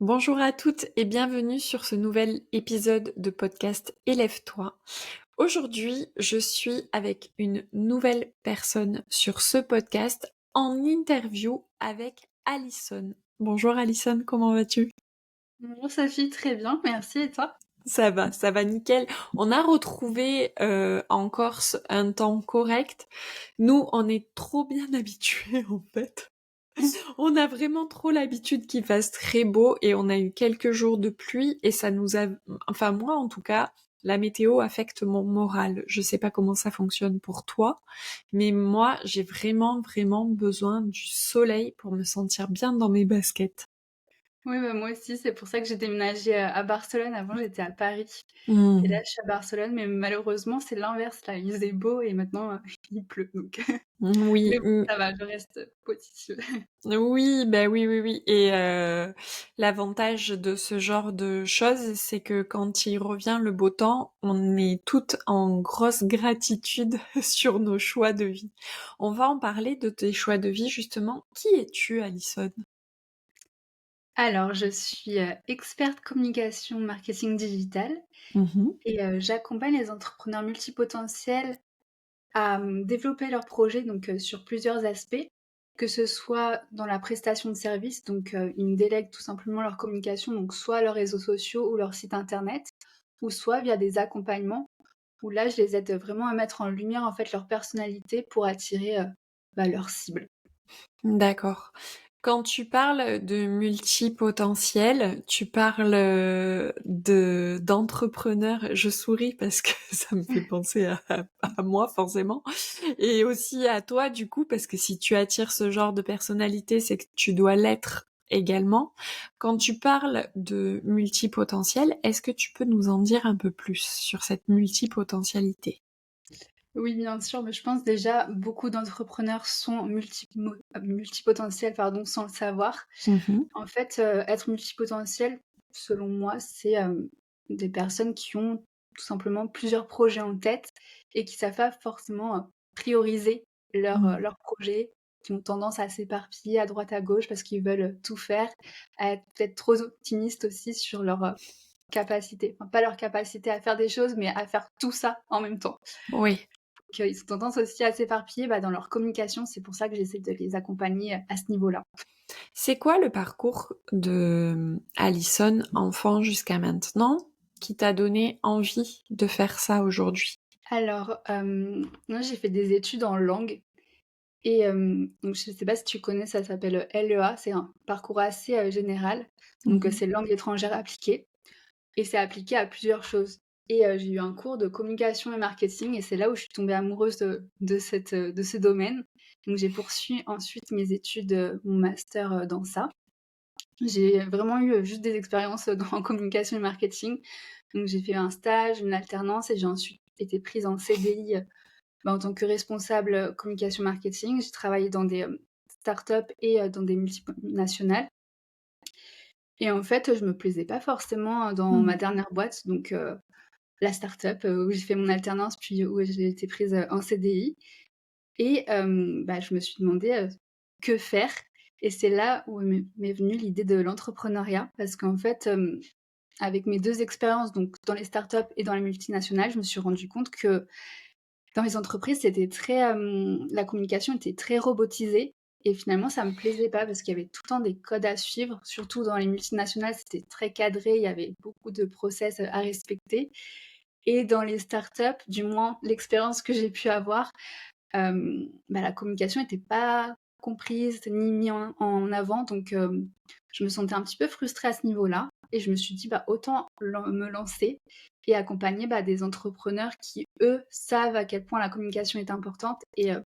Bonjour à toutes et bienvenue sur ce nouvel épisode de podcast Élève-toi. Aujourd'hui, je suis avec une nouvelle personne sur ce podcast en interview avec Alison. Bonjour Alison, comment vas-tu? Bonjour Sophie, très bien, merci et toi? Ça va nickel. On a retrouvé en Corse un temps correct. Nous, on est trop bien habitués en fait. On a vraiment trop l'habitude qu'il fasse très beau et on a eu quelques jours de pluie et ça nous a, enfin moi en tout cas, la météo affecte mon moral. Je sais pas comment ça fonctionne pour toi, mais moi j'ai vraiment besoin du soleil pour me sentir bien dans mes baskets. Oui, bah, moi aussi, c'est pour ça que j'ai déménagé à Barcelone. Avant, j'étais à Paris. Et là, Hmm. je suis à Barcelone, mais malheureusement, c'est l'inverse. Là, il faisait beau et maintenant, il pleut. Donc, Oui, mais bon, ça va, je reste positive. oui, bah oui. Et l'avantage de ce genre de choses, c'est que quand il revient le beau temps, on est toutes en grosse gratitude sur nos choix de vie. On va en parler de tes choix de vie justement. Qui es-tu, Alison? Alors, je suis experte communication marketing digital Mhm. et j'accompagne les entrepreneurs multipotentiels à développer leurs projets donc sur plusieurs aspects, que ce soit dans la prestation de services, donc ils me délèguent tout simplement leur communication, donc soit leurs réseaux sociaux ou leur site internet, ou soit via des accompagnements où là je les aide vraiment à mettre en lumière en fait leur personnalité pour attirer, leur cible. D'accord. Quand tu parles de multipotentiel, tu parles de d'entrepreneur. Je souris parce que ça me fait penser à moi forcément, et aussi à toi du coup parce que si tu attires ce genre de personnalité, c'est que tu dois l'être également. Quand tu parles de multipotentiel, est-ce que tu peux nous en dire un peu plus sur cette multipotentialité? Oui, bien sûr, mais je pense déjà beaucoup d'entrepreneurs sont multipotentiels, pardon, sans le savoir. Mhm. En fait, être multipotentiel, selon moi, c'est, des personnes qui ont tout simplement plusieurs projets en tête et qui savent pas forcément, prioriser Mm. leurs projets, qui ont tendance à s'éparpiller à droite à gauche parce qu'ils veulent, tout faire, à être peut-être trop optimistes aussi sur leur, capacité. Enfin, pas leur capacité à faire des choses, mais à faire tout ça en même temps. Oui. Donc, ils ont tendance aussi à s'éparpiller, dans leur communication. C'est pour ça que j'essaie de les accompagner, à ce niveau-là. C'est quoi le parcours de Alison, enfant jusqu'à maintenant, qui t'a donné envie de faire ça aujourd'hui? Alors, moi j'ai fait des études en langue et donc je sais pas si tu connais, ça s'appelle, LEA, c'est un parcours assez, général. Donc, Mmh. c'est langue étrangère appliquée et c'est appliqué à plusieurs choses et j'ai eu un cours de communication et marketing et c'est là où je suis tombée amoureuse de ce domaine. Donc j'ai poursuivi ensuite mes études, mon master, dans ça. J'ai vraiment eu, juste des expériences, dans communication et marketing. Donc j'ai fait un stage, une alternance et j'ai ensuite été prise en CDI, en tant que responsable, communication marketing. J'ai travaillé dans des, start-up et dans des multinationales et en fait, je me plaisais pas forcément, dans Mmh. ma dernière boîte, donc la start-up, où j'ai fait mon alternance, puis où j'ai été prise, en CDI et je me suis demandé, que faire? Et c'est là où m'est venue l'idée de l'entrepreneuriat parce qu'en fait, avec mes 2 expériences, donc dans les startups et dans les multinationales, je me suis rendu compte que dans les entreprises, c'était très, la communication était très robotisée et finalement ça me plaisait pas parce qu'il y avait tout le temps des codes à suivre, surtout dans les multinationales, c'était très cadré, il y avait beaucoup de process, à respecter et dans les startups, du moins l'expérience que j'ai pu avoir, la communication était pas comprise ni mis en avant donc je me sentais un petit peu frustrée à ce niveau-là et je me suis dit: «Bah, autant me lancer et accompagner, des entrepreneurs qui, eux, savent à quel point la communication est importante» et en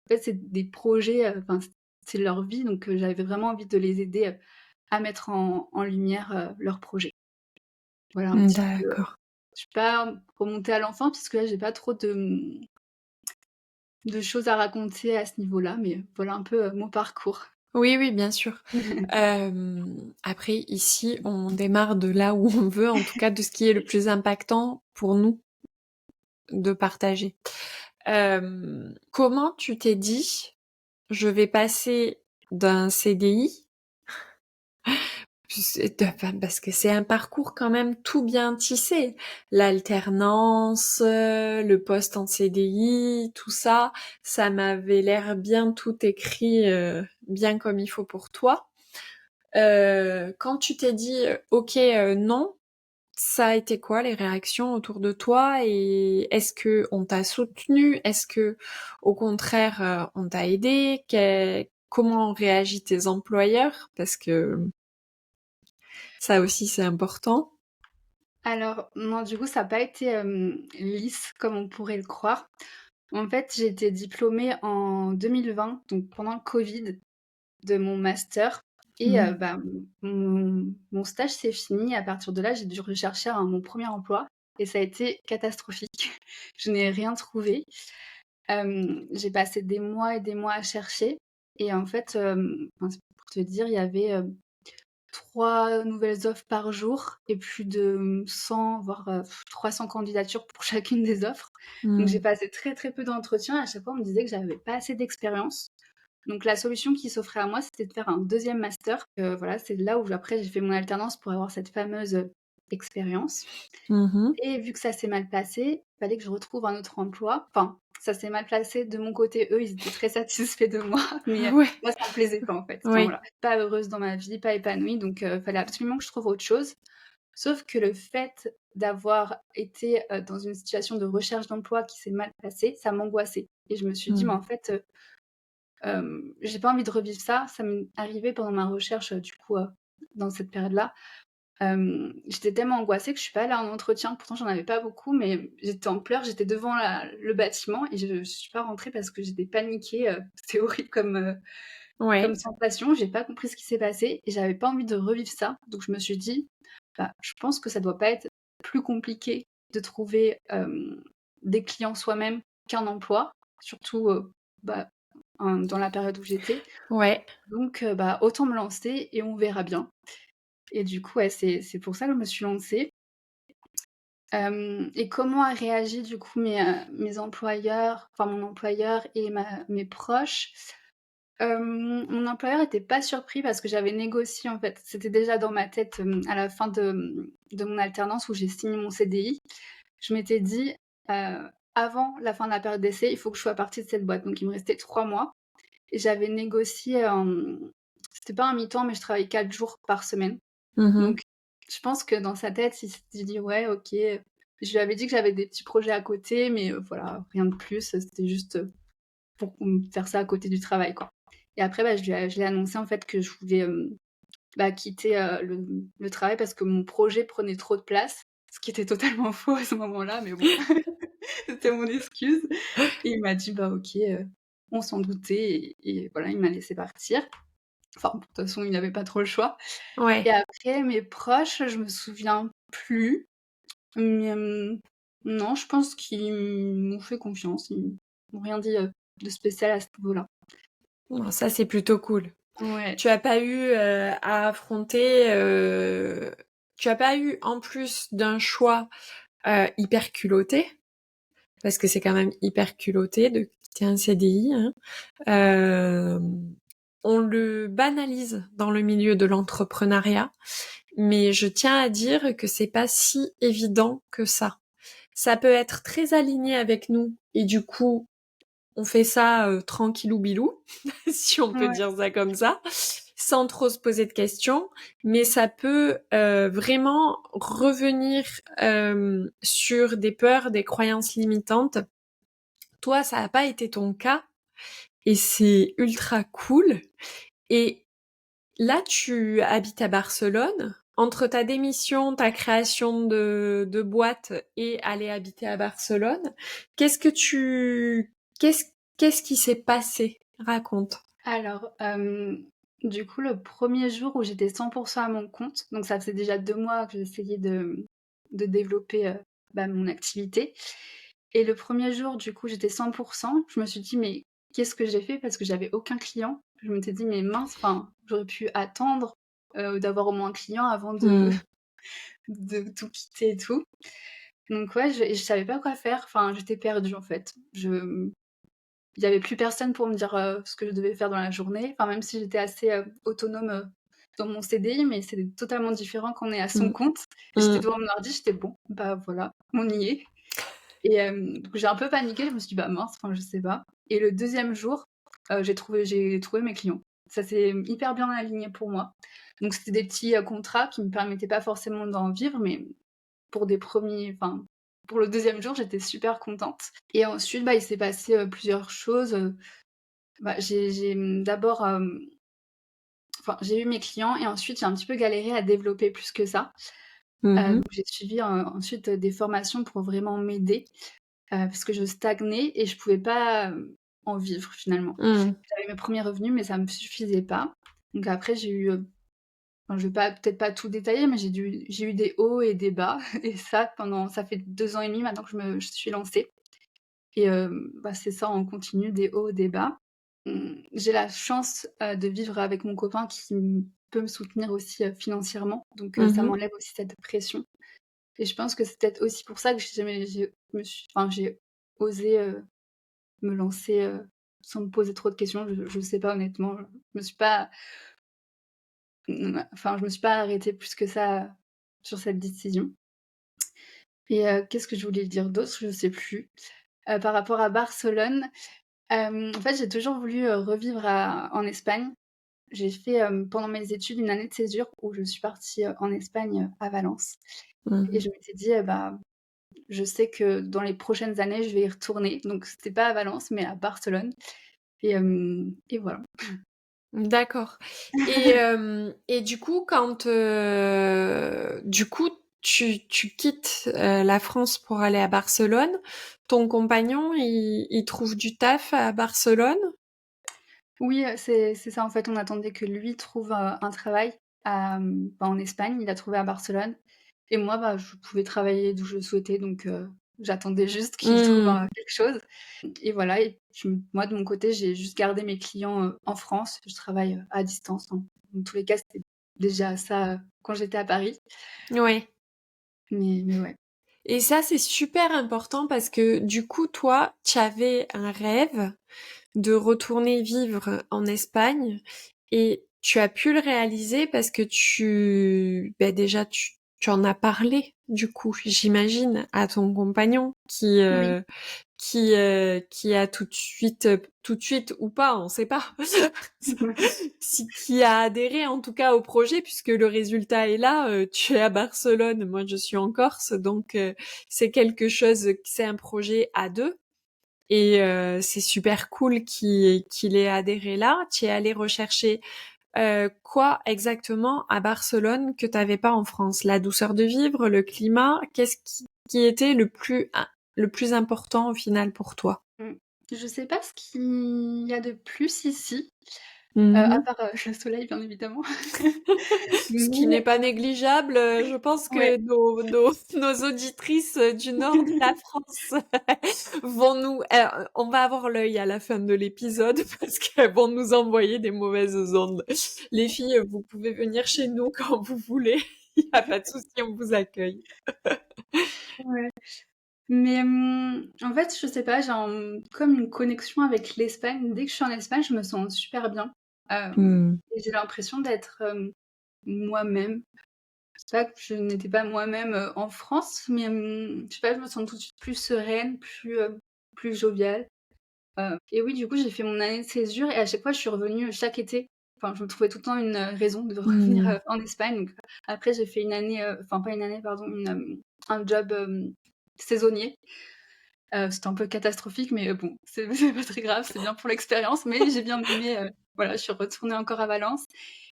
fait, c'est des projets, enfin, c'est leur vie donc j'avais vraiment envie de les aider, à mettre en lumière, leurs projets. Voilà un petit peu, D'accord. je suis pas remontée à l'enfant puisque là, j'ai pas trop de choses à raconter à ce niveau-là, mais voilà un peu, mon parcours. Oui, bien sûr. Après ici, on démarre de là où on veut, en tout cas de ce qui est le plus impactant pour nous de partager. Comment tu t'es dit: «Je vais passer d'un CDI», Enfin, parce que c'est un parcours quand même tout bien tissé. L'alternance, le poste en CDI, tout ça, ça m'avait l'air bien tout écrit, bien comme il faut pour toi. Quand tu t'es dit, ok, non, ça a été quoi les réactions autour de toi et est-ce que on t'a soutenu? Est-ce que, au contraire, on t'a aidé? Comment ont réagi tes employeurs? Parce que ça aussi, c'est important. Alors, non, du coup, ça n'a pas été lisse comme on pourrait le croire. En fait, j'ai été diplômée en 2020, donc pendant le Covid, de mon master. Et Mhm. bah, mon stage s'est fini. À partir de là, j'ai dû rechercher mon premier emploi. Et ça a été catastrophique. Je n'ai rien trouvé. J'ai passé des mois et des mois à chercher. Et en fait, enfin, pour te dire, il y avait 3 nouvelles offres par jour et plus de 100, voire 300 candidatures pour chacune des offres. Donc j'ai Mhm. passé très très peu d'entretiens. À chaque fois, on me disait que j'avais pas assez d'expérience. Donc la solution qui s'offrait à moi, c'était de faire un deuxième master. Voilà, c'est là où après j'ai fait mon alternance pour avoir cette fameuse expérience. Mhm. Et vu que ça s'est mal passé, il fallait que je retrouve un autre emploi. Enfin, ça s'est mal passé de mon côté. Eux, ils étaient très satisfaits de moi, mais Ouais, moi, ça me plaisait pas en fait. Enfin oui. voilà, pas heureuse dans ma vie, pas épanouie, donc il fallait absolument que je trouve autre chose. Sauf que le fait d'avoir été dans une situation de recherche d'emploi qui s'est mal passée, ça m'angoissait. Et je me suis dit, mais Mhm. en fait, j'ai pas envie de revivre ça. Ça m'est arrivé pendant ma recherche, du coup, dans cette période-là. J'étais tellement angoissée que je suis pas allée en entretien. Pourtant, j'en avais pas beaucoup, mais j'étais en pleurs. J'étais devant le bâtiment et je suis pas rentrée parce que j'étais paniquée. C'était horrible comme Ouais. sensation. J'ai pas compris ce qui s'est passé et j'avais pas envie de revivre ça. Donc, je me suis dit, bah, je pense que ça doit pas être plus compliqué de trouver des clients soi-même qu'un emploi, surtout bah, dans la période où j'étais. Ouais. Donc, bah, autant me lancer et on verra bien. Et du coup, ouais, c'est pour ça que je me suis lancée. Et comment a réagi du coup mes employeurs, enfin mon employeur et mes proches? Mon employeur était pas surpris parce que j'avais négocié en fait. C'était déjà dans ma tête, à la fin de mon alternance où j'ai signé mon CDI. Je m'étais dit, avant la fin de la période d'essai, il faut que je sois partie de cette boîte. Donc il me restait 3 mois et j'avais négocié, c'était pas un mi-temps, mais je travaillais 4 jours par semaine. Mhm. Donc, je pense que dans sa tête, il s'est dit: «Ouais, OK». Je lui avais dit que j'avais des petits projets à côté, mais voilà, rien de plus. C'était juste, pour faire ça à côté du travail, quoi. Et après, bah, je l'ai annoncé, en fait, que je voulais, bah, quitter, le travail parce que mon projet prenait trop de place, ce qui était totalement faux à ce moment-là, mais bon, c'était mon excuse. Et il m'a dit: «Bah, OK, on s'en doutait» et voilà, il m'a laissé partir. Enfin, de toute façon, il n'avait pas trop le choix. Et Ouais. après, mes proches, je me souviens plus, mais non, je pense qu'ils m'ont fait confiance. Ils m'ont rien dit, de spécial à ce niveau-là. Bon, ça, c'est plutôt cool. Ouais. Tu as pas eu à affronter, tu as pas eu, en plus d'un choix hyper culotté, parce que c'est quand même hyper culotté de quitter un CDI, hein. Euh, on le banalise dans le milieu de l'entrepreneuriat, mais je tiens à dire que c'est pas si évident que ça. Ça peut être très aligné avec nous et du coup, on fait ça tranquillou bilou, si on peut Ouais. dire ça comme ça, sans trop se poser de questions, mais ça peut vraiment revenir sur des peurs, des croyances limitantes. Toi, ça n'a pas été ton cas et c'est ultra cool. Et là, tu habites à Barcelone. Entre ta démission, ta création de boîte et aller habiter à Barcelone, qu'est-ce que tu, qu'est-ce, qu'est-ce qui s'est passé? Raconte. Alors, du coup, le premier jour où j'étais 100 à mon compte, donc ça faisait déjà 2 mois que j'essayais de développer, bah, mon activité. Et le premier jour, du coup, j'étais 100. Je me suis dit: «Mais qu'est-ce que j'ai fait?» parce que j'avais aucun client. Je m'étais dit: «Mais mince, enfin, j'aurais pu attendre, d'avoir au moins un client avant de Hmm. de tout quitter et tout». Donc ouais, je savais pas quoi faire, enfin, j'étais perdue, en fait. Il y avait plus personne pour me dire, ce que je devais faire dans la journée. Enfin, même si j'étais assez, autonome, dans mon CDI, mais c'est totalement différent quand on est à son Mmh. compte. Et j'étais Mmh. devant mon ordi, j'étais: «Bon, bah, voilà, on y est». Et du coup, j'ai un peu paniqué, je me suis dit: «Bah, mince, enfin, je sais pas». Et le deuxième jour, j'ai trouvé mes clients. Ça s'est hyper bien aligné pour moi. Donc c'était des petits, contrats qui me permettaient pas forcément d'en vivre, mais pour des premiers, enfin, pour le deuxième jour, j'étais super contente. Et ensuite, bah, il s'est passé, plusieurs choses, bah, d'abord, enfin, j'ai eu mes clients et ensuite j'ai un petit peu galéré à développer plus que ça. Mmh. Donc j'ai suivi, ensuite, des formations pour vraiment m'aider, parce que je stagnais et je pouvais pas, en vivre finalement. Mmh. J'avais mes premiers revenus, mais ça me suffisait pas. Donc après j'ai eu, enfin je vais pas peut-être pas tout détailler, mais j'ai eu des hauts et des bas et ça fait 2 ans et demi maintenant que je suis lancée. Et bah, c'est ça en continu, des hauts, des bas. J'ai la chance, de vivre avec mon copain qui peut me soutenir aussi, financièrement, donc ça Mmh. m'enlève aussi cette pression. Et je pense que c'est peut-être aussi pour ça que j'ai osé, me lancer, sans me poser trop de questions. Je sais pas honnêtement, je me suis pas je me suis pas arrêtée plus que ça sur cette décision. Et qu'est-ce que je voulais dire d'autre? Je sais plus. Par rapport à Barcelone, en fait, j'ai toujours voulu, revivre en Espagne. J'ai fait, pendant mes études, une année de césure où je suis partie, en Espagne, à Valence. Et Mmh. je m'étais dit: «Bah, je sais que dans les prochaines années, je vais y retourner». Donc c'était pas à Valence, mais à Barcelone. Et voilà. D'accord. Et du coup, tu quittes la France pour aller à Barcelone, ton compagnon, il trouve du taf à Barcelone? Oui, c'est ça, en fait, on attendait que lui trouve, un travail en Espagne. Il a trouvé à Barcelone et moi, bah, je pouvais travailler d'où je souhaitais, donc j'attendais juste qu'il trouve Mmh. quelque chose. Et voilà. Et puis moi, de mon côté, j'ai juste gardé mes clients, en France. Je travaille, à distance, hein. Dans tous les cas, c'était déjà ça, quand j'étais à Paris. Ouais. Mais ouais. Et ça, c'est super important parce que du coup, toi, tu avais un rêve de retourner vivre en Espagne et tu as pu le réaliser parce que déjà tu en as parlé du coup, j'imagine, à ton compagnon Oui. qui a tout de suite ou pas, on sait pas, qui a adhéré en tout cas au projet puisque le résultat est là. Tu es à Barcelone, moi je suis en Corse, donc c'est quelque chose, c'est un projet à deux. Et c'est super cool qu'il ait adhéré là. Tu es allé rechercher quoi exactement à Barcelone que t'avais pas en France? La douceur de vivre, le climat, qui était le plus important au final pour toi? Mmh. Je sais pas ce qu'il y a de plus ici, à Mhm. part, le soleil, bien évidemment. Ce qui n'est Mais pas négligeable, je pense ouais. que nos auditrices du nord de la France on va avoir l'œil à la fin de l'épisode parce qu'elles vont nous envoyer des mauvaises ondes. Les filles, vous pouvez venir chez nous quand vous voulez. Il n'y a pas de souci, on vous accueille. Ouais. Mais en fait, je sais pas, comme une connexion avec l'Espagne. Dès que je suis en Espagne, je me sens super bien. Hmm. Et j'ai l'impression d'être, moi-même. C'est pas que je n'étais pas moi-même, en France, mais je sais pas, je me sens tout de suite plus sereine, plus joviale. Et oui, du coup, j'ai fait mon année de césure et à chaque fois, je suis revenue, chaque été. Enfin, je me trouvais tout le temps une, raison de revenir, Hmm. en Espagne. Donc après, j'ai fait une année, enfin pas une année, pardon, un job, saisonnier. C'était un peu catastrophique, mais bon, c'est c'est pas très grave, c'est bien pour l'expérience. Mais j'ai bien aimé, voilà, je suis retournée encore à Valence.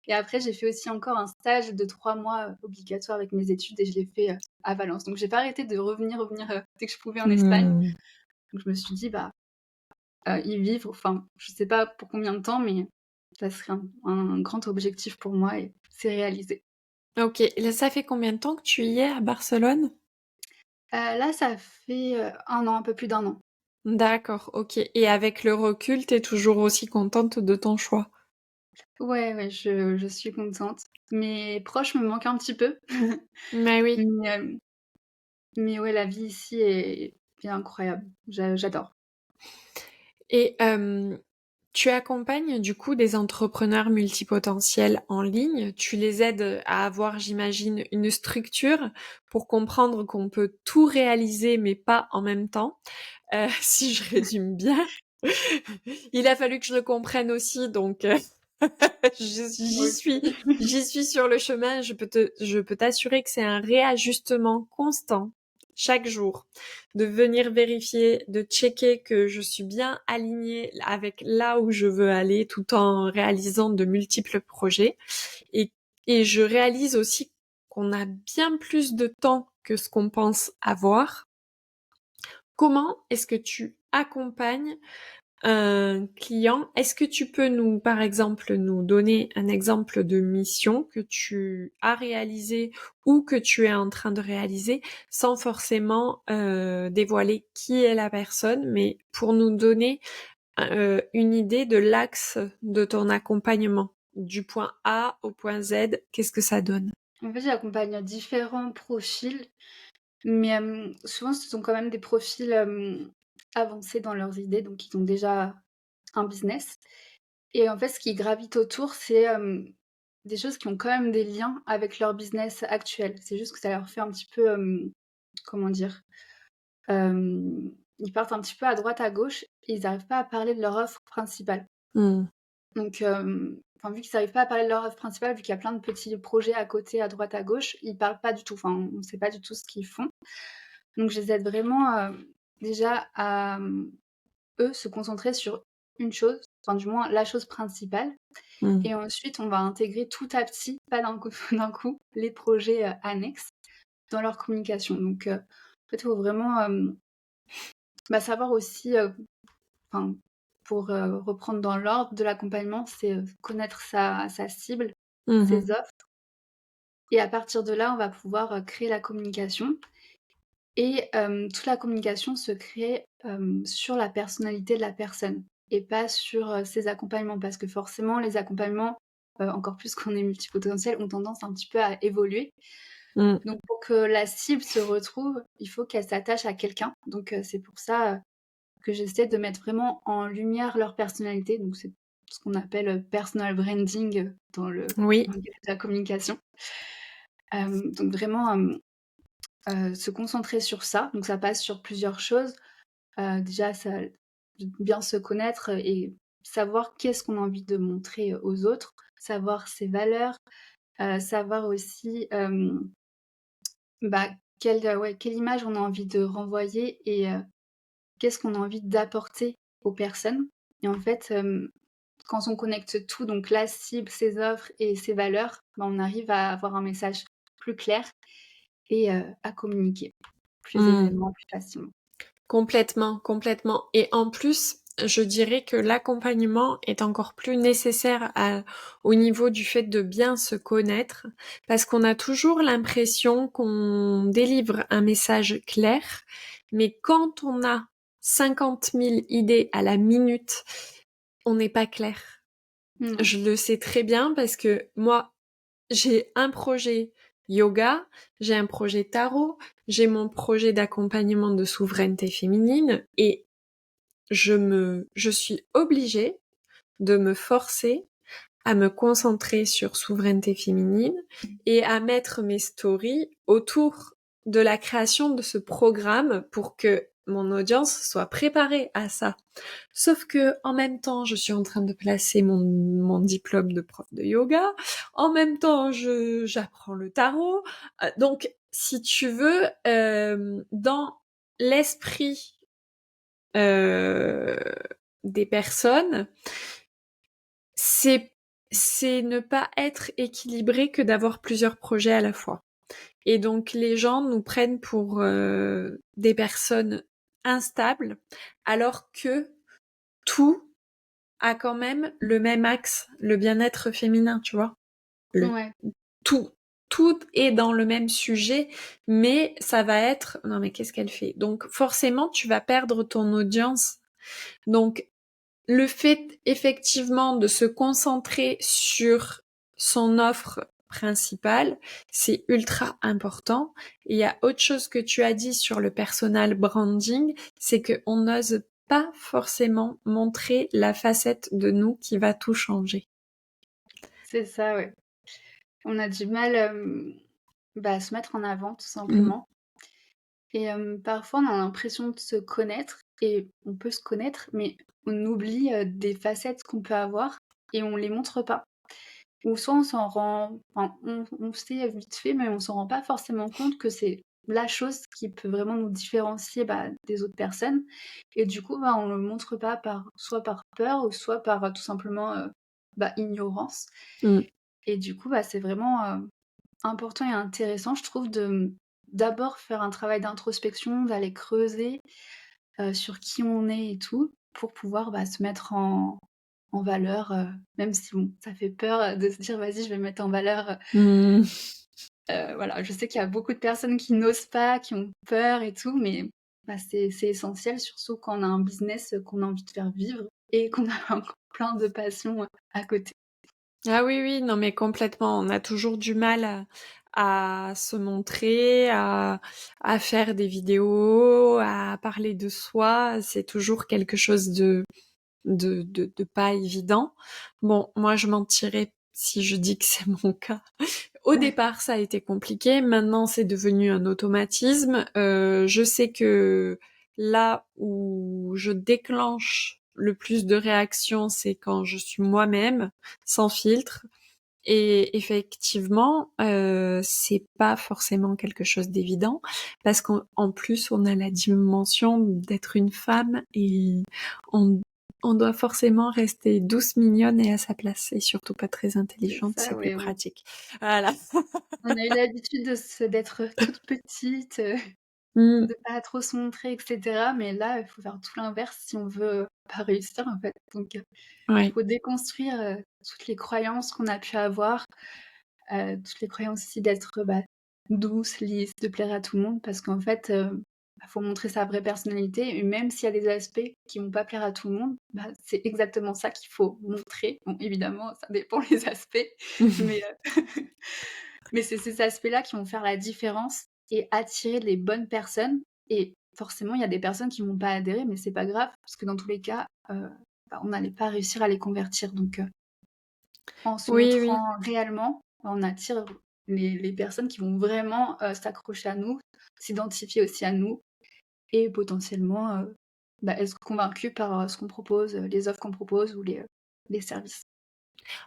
Et après, j'ai fait aussi encore un stage de 3 mois, obligatoire avec mes études et je l'ai fait, à Valence. Donc j'ai pas arrêté de revenir, dès que je pouvais en Espagne. Hmm. Donc je me suis dit: «Bah, y vivre, enfin, je sais pas pour combien de temps, mais ça serait un grand objectif pour moi et c'est réalisé». Ok, là, ça fait combien de temps que tu y es à Barcelone? Là, ça fait, 1 an, un peu plus d'1 an. D'accord, ok. Et avec le recul, t'es toujours aussi contente de ton choix? Ouais, ouais, je suis contente. Mes proches me manquent un petit peu. Mais oui. Mais, mais ouais, la vie ici est bien incroyable. J'adore. Et Tu accompagnes du coup des entrepreneurs multipotentiels en ligne. Tu les aides à avoir, j'imagine, une structure pour comprendre qu'on peut tout réaliser mais pas en même temps. Si je résume bien. Il a fallu que je le comprenne aussi, donc Moi aussi. j'y suis sur le chemin. Je peux t'assurer que c'est un réajustement constant chaque jour, de venir vérifier, de checker que je suis bien alignée avec là où je veux aller, tout en réalisant de multiples projets. Et, et je réalise aussi qu'on a bien plus de temps que ce qu'on pense avoir. Comment est-ce que tu accompagnes un client? Est-ce que tu peux nous, par exemple, nous donner un exemple de mission que tu as réalisée ou que tu es en train de réaliser sans forcément dévoiler qui est la personne, mais pour nous donner une idée de l'axe de ton accompagnement, du point A au point Z, qu'est-ce que ça donne? En fait, j'accompagne différents profils, mais souvent, ce sont quand même des profils, avancés dans leurs idées, donc ils ont déjà un business et en fait, ce qui gravite autour, c'est, des choses qui ont quand même des liens avec leur business actuel. C'est juste que ça leur fait un petit peu, comment dire? Ils partent un petit peu à droite, à gauche et ils n'arrivent pas à parler de leur offre principale. Hmm. Donc, enfin, vu qu'ils n'arrivent pas à parler de leur offre principale, vu qu'il y a plein de petits projets à côté, à droite, à gauche, ils parlent pas du tout. Enfin, on ne sait pas du tout ce qu'ils font. Donc, je les aide vraiment, déjà à, eux, se concentrer sur une chose, enfin, du moins la chose principale. Hmm. Et ensuite, on va intégrer tout à petit, pas d'un coup, d'un coup, les projets annexes dans leur communication. Donc, en fait, il faut vraiment savoir aussi, enfin, pour reprendre dans l'ordre de l'accompagnement, c'est connaître sa cible, Mhm. ses offres. Et à partir de là, on va pouvoir créer la communication. Et toute la communication se crée sur la personnalité de la personne et pas sur ses accompagnements. Parce que forcément, les accompagnements, encore plus qu'on est multipotentiel, ont tendance un petit peu à évoluer. Hmm. Donc pour que la cible se retrouve, il faut qu'elle s'attache à quelqu'un. Donc c'est pour ça que j'essaie de mettre vraiment en lumière leur personnalité. Donc c'est ce qu'on appelle personal branding Oui. dans le milieu de la communication. Donc vraiment se concentrer sur ça. Donc ça passe sur plusieurs choses. Déjà, ça, bien se connaître et savoir qu'est-ce qu'on a envie de montrer aux autres, savoir ses valeurs, savoir aussi bah, quelle image on a envie de renvoyer et qu'est-ce qu'on a envie d'apporter aux personnes. Et en fait, quand on connecte tout, donc la cible, ses offres et ses valeurs, on arrive à avoir un message plus clair et à communiquer plus Hmm. aisément, plus facilement. Complètement, complètement. Et en plus, je dirais que l'accompagnement est encore plus nécessaire au niveau du fait de bien se connaître, parce qu'on a toujours l'impression qu'on délivre un message clair, mais quand on a 50 000 idées à la minute, on n'est pas clair. Ouais. Je le sais très bien parce que moi, j'ai un projet yoga, j'ai un projet tarot, j'ai mon projet d'accompagnement de souveraineté féminine et je suis obligée de me forcer à me concentrer sur souveraineté féminine et à mettre mes stories autour de la création de ce programme pour que mon audience soit préparée à ça. Sauf que, en même temps, je suis en train de placer mon diplôme de prof de yoga. En même temps, j'apprends le tarot. Donc, si tu veux, dans l'esprit euh, des personnes, c'est c'est ne pas être équilibré que d'avoir plusieurs projets à la fois. Et donc les gens nous prennent pour des personnes instables, alors que tout a quand même le même axe, le bien-être féminin, tu vois. Le Ouais. tout tout est dans le même sujet, mais ça va être non mais qu'est-ce qu'elle fait? Donc forcément tu vas perdre ton audience. Donc le fait effectivement de se concentrer sur son offre principale, c'est ultra important. Et il y a autre chose que tu as dit sur le personal branding, c'est qu'on n'ose pas forcément montrer la facette de nous qui va tout changer. C'est ça, ouais. On a du mal, à se mettre en avant tout Mmh. simplement et parfois on a l'impression de se connaître et on peut se connaître, mais on oublie, des facettes qu'on peut avoir et on les montre pas. Ou soit on s'en rend enfin, on sait vite fait, mais on s'en rend pas forcément compte que c'est la chose qui peut vraiment nous différencier, des autres personnes et du coup, on le montre pas soit par peur ou soit par, tout simplement, ignorance Mmh. et du coup, c'est vraiment, important et intéressant, je trouve, d'abord faire un travail d'introspection, d'aller creuser, sur qui on est et tout, pour pouvoir, se mettre en valeur, même si bon, ça fait peur, de se dire: «Vas-y, je vais me mettre en valeur», Mmh. voilà. Je sais qu'il y a beaucoup de personnes qui n'osent pas, qui ont peur et tout, mais c'est essentiel, surtout quand on a un business, qu'on a envie de faire vivre et qu'on a encore plein de passions, à côté. Ah oui, oui, non mais complètement. On a toujours du mal à se montrer, à faire des vidéos, à parler de soi. C'est toujours quelque chose de pas évident. Bon, moi je mentirais si je dis que c'est mon cas. Au départ, ça a été compliqué. Maintenant, c'est devenu un automatisme. Je sais que là où je déclenche le plus de réactions, c'est quand je suis moi-même, sans filtre. Et effectivement, c'est pas forcément quelque chose d'évident parce qu'en plus on a la dimension d'être une femme et on on doit forcément rester douce, mignonne et à sa place et surtout pas très C'est intelligente, ça, c'est plus ouais, pratique. Voilà. on a eu l'habitude d'être toute petite, Mmh. de pas trop se montrer et cetera, mais là, il faut faire tout l'inverse si on veut pas réussir, en fait. Donc, Ouais. faut déconstruire, toutes les croyances qu'on a pu avoir, toutes les croyances aussi d'être, douce, lisse, de plaire à tout le monde parce qu'en fait, faut montrer sa vraie personnalité et même s'il y a des aspects qui vont pas plaire à tout le monde, c'est exactement ça qu'il faut montrer. Bon, évidemment, ça dépend les aspects, mais, mais c'est ces aspects-là qui vont faire la différence et attirer les bonnes personnes et forcément, il y a des personnes qui vont pas adhérer, mais c'est pas grave parce que dans tous les cas, on n'allait pas réussir à les convertir donc, en se Oui, oui. montrant réellement, on attire les personnes qui vont vraiment, s'accrocher à nous, s'identifier aussi à nous et potentiellement, être convaincus par, ce qu'on propose, les offres qu'on propose ou les services.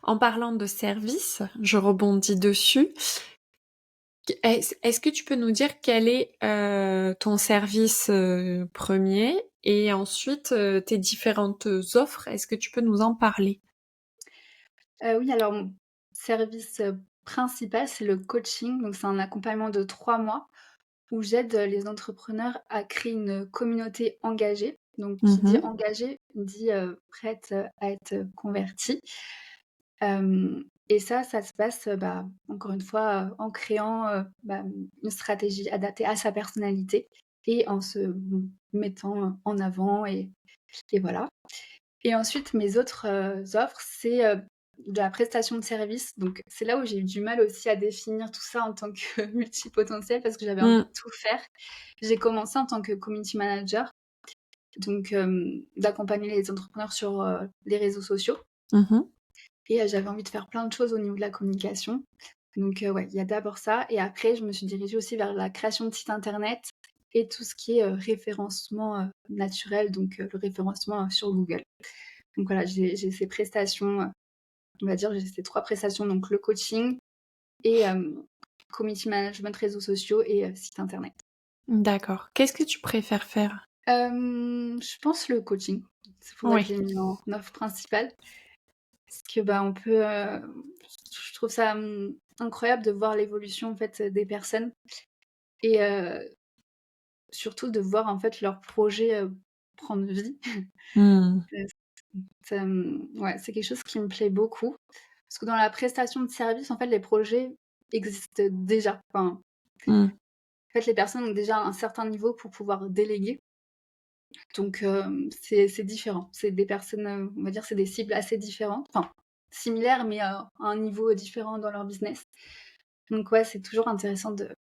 En parlant de service, je rebondis dessus. Est-ce que tu peux nous dire quel est, ton service, 1er et ensuite, tes différentes offres? Est-ce que tu peux nous en parler? Oui, alors mon service, principal, c'est le coaching, donc c'est un accompagnement de 3 mois où j'aide, les entrepreneurs à créer une communauté engagée. Donc qui dit Mmh. engagée, dit, prête, à être convertie. Et ça se passe, encore une fois, en créant, une stratégie adaptée à sa personnalité et en se mettant en avant et voilà. Et ensuite mes autres, offres, c'est, de la prestation de service. Donc c'est là où j'ai eu du mal aussi à définir tout ça en tant que multipotentiel parce que j'avais envie Mmh. de tout faire. J'ai commencé en tant que community manager, donc d'accompagner les entrepreneurs sur, les réseaux sociaux Mmh. et j'avais envie de faire plein de choses au niveau de la communication. Donc ouais, il y a d'abord ça et après je me suis dirigée aussi vers la création de sites internet et tout ce qui est, référencement, naturel, donc le référencement, sur Google. Donc voilà, j'ai ces prestations, on va dire, j'ai ces 3 prestations, donc le coaching et community management, réseaux sociaux et site internet. D'accord. Qu'est-ce que tu préfères faire? Je pense le coaching. C'est pour ça que je Oui. l'ai mis en offre principale parce que, on peut, je trouve ça, incroyable de voir l'évolution, en fait, des personnes et surtout de voir, en fait, leur projet, prendre vie. Mmh. Heu, ouais, c'est quelque chose qui me plaît beaucoup parce que dans la prestation de service, en fait, les projets existent déjà. Enfin, Mmh. en fait, les personnes ont déjà un certain niveau pour pouvoir déléguer. Donc, c'est différent. C'est des personnes, on va dire, c'est des cibles assez différentes, enfin similaires, mais, à un niveau différent dans leur business. Donc ouais, c'est toujours intéressant de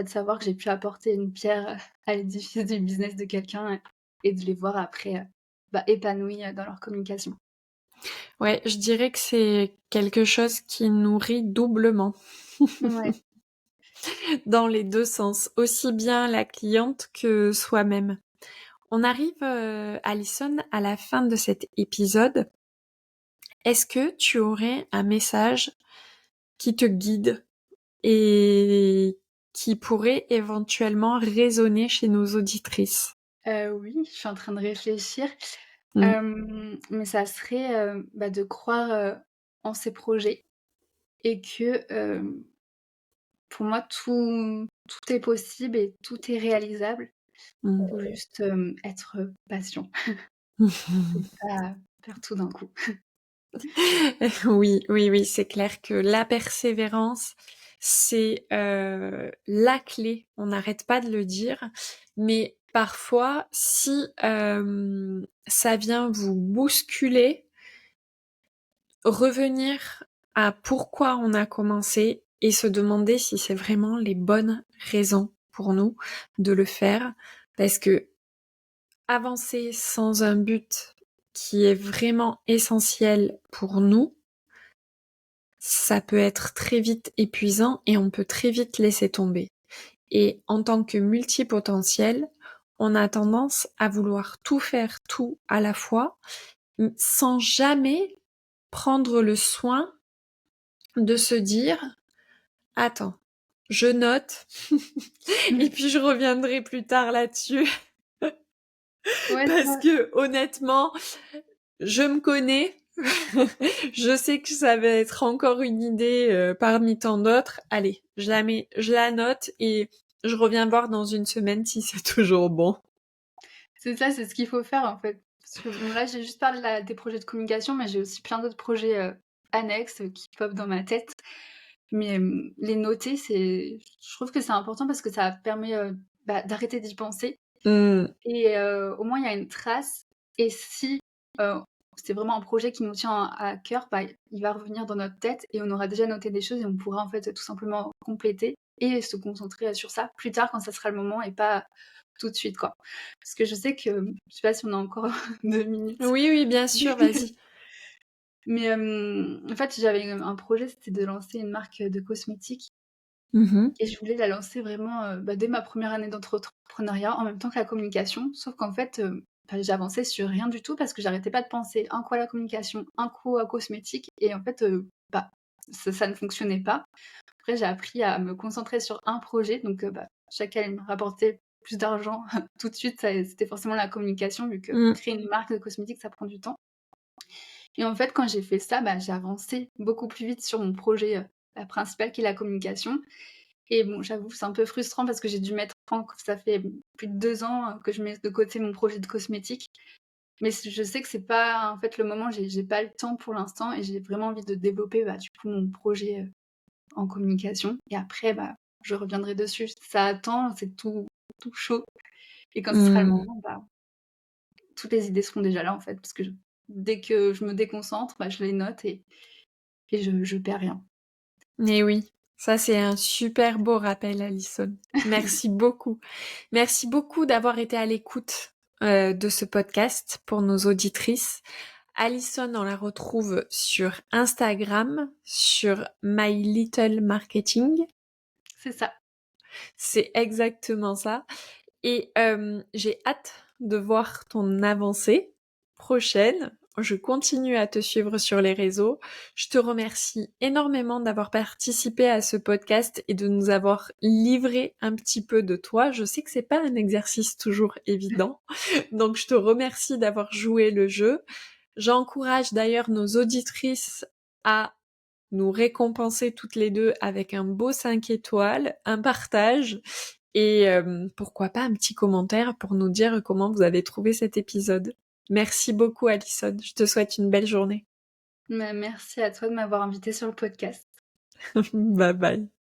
savoir que j'ai pu apporter une pierre, à l'édifice du business de quelqu'un, et de les voir après, épanouis, dans leur communication. Ouais, je dirais que c'est quelque chose qui nourrit doublement Ouais. dans les 2 sens, aussi bien la cliente que soi-même. On arrive, Alison, à la fin de cet épisode. Est-ce que tu aurais un message qui te guide et qui pourrait éventuellement résonner chez nos auditrices? Oui, je suis en train de réfléchir, Mmh. mais ça serait, de croire, en ses projets et que, pour moi tout est possible et tout est réalisable. Faut Mmh. juste, être patient et pas faire tout d'un coup. Oui, oui, oui, c'est clair que la persévérance, c'est, la clé. On n'arrête pas de le dire, mais parfois si, ça vient vous bousculer, revenir à pourquoi on a commencé et se demander si c'est vraiment les bonnes raisons pour nous de le faire. Parce que avancer sans un but qui est vraiment essentiel pour nous, ça peut être très vite épuisant et on peut très vite laisser tomber. Et en tant que multipotentiel, on a tendance à vouloir tout faire tout à la fois, sans jamais prendre le soin de se dire: «Attends, je note et puis je reviendrai plus tard là-dessus». Ouais, Parce ça que honnêtement, je me connais, je sais que ça va être encore une idée, parmi tant d'autres. Allez, je la note et je reviens voir dans une semaine si c'est toujours bon. c'est ça, c'est ce qu'il faut faire, en fait. Parce que bon, là, j'ai juste parlé de la des projets de communication, mais j'ai aussi plein d'autres projets, annexes, qui pop dans ma tête. Mais, les noter, je trouve que c'est important parce que ça permet, d'arrêter d'y penser Mmh. et au moins il y a une trace et si, heu, c'est vraiment un projet qui nous tient à cœur, il va revenir dans notre tête et on aura déjà noté des choses et on pourra en fait tout simplement compléter et se concentrer, sur ça plus tard quand ça sera le moment et pas tout de suite, quoi. Parce que je sais que, je sais pas si on a encore 2 minutes, Oui, oui, bien sûr, vas-y. mais en fait, j'avais un projet, c'était de lancer une marque, de cosmétiques Mmh. et je voulais la lancer vraiment, dès ma première année d'entrepreneuriat en même temps que la communication. Sauf qu'en fait, j'avançais sur rien du tout parce que j'arrêtais pas de penser un coup à la communication, un coup à cosmétique et en fait, ça ne fonctionnait pas. Après, j'ai appris à me concentrer sur un projet donc chaque année me rapportait plus d'argent tout de suite, c'était forcément la communication vu que Mmh. créer une marque de cosmétiques, ça prend du temps et en fait, quand j'ai fait ça, j'ai avancé beaucoup plus vite sur mon projet, principal qui est la communication et bon, j'avoue, c'est un peu frustrant parce que j'ai dû mettre ça fait plus de 2 ans, que je mets de côté mon projet de cosmétique. Mais je sais que c'est pas en fait, le moment, j'ai pas le temps pour l'instant et j'ai vraiment envie de développer, du coup, mon projet, en communication et après, je reviendrai dessus. Ça attend, c'est tout chaud et quand ce sera le Mmh. moment, toutes les idées seront déjà là, en fait, parce que dès que je me déconcentre, je les note et je perds rien. Et oui, ça c'est un super beau rappel, Alison. Merci beaucoup. Merci beaucoup d'avoir été à l'écoute, de ce podcast pour nos auditrices. Alison, on la retrouve sur Instagram, sur My Little Marketing. C'est ça. C'est exactement ça. Et j'ai hâte de voir ton avancée prochaine. Je continue à te suivre sur les réseaux. Je te remercie énormément d'avoir participé à ce podcast et de nous avoir livré un petit peu de toi. Je sais que c'est pas un exercice toujours évident. Donc je te remercie d'avoir joué le jeu. J'encourage d'ailleurs nos auditrices à nous récompenser toutes les deux avec un beau 5 étoiles, un partage et pourquoi pas un petit commentaire pour nous dire comment vous avez trouvé cet épisode. Merci beaucoup Alison, je te souhaite une belle journée. Merci à toi de m'avoir invitée sur le podcast. Bye bye.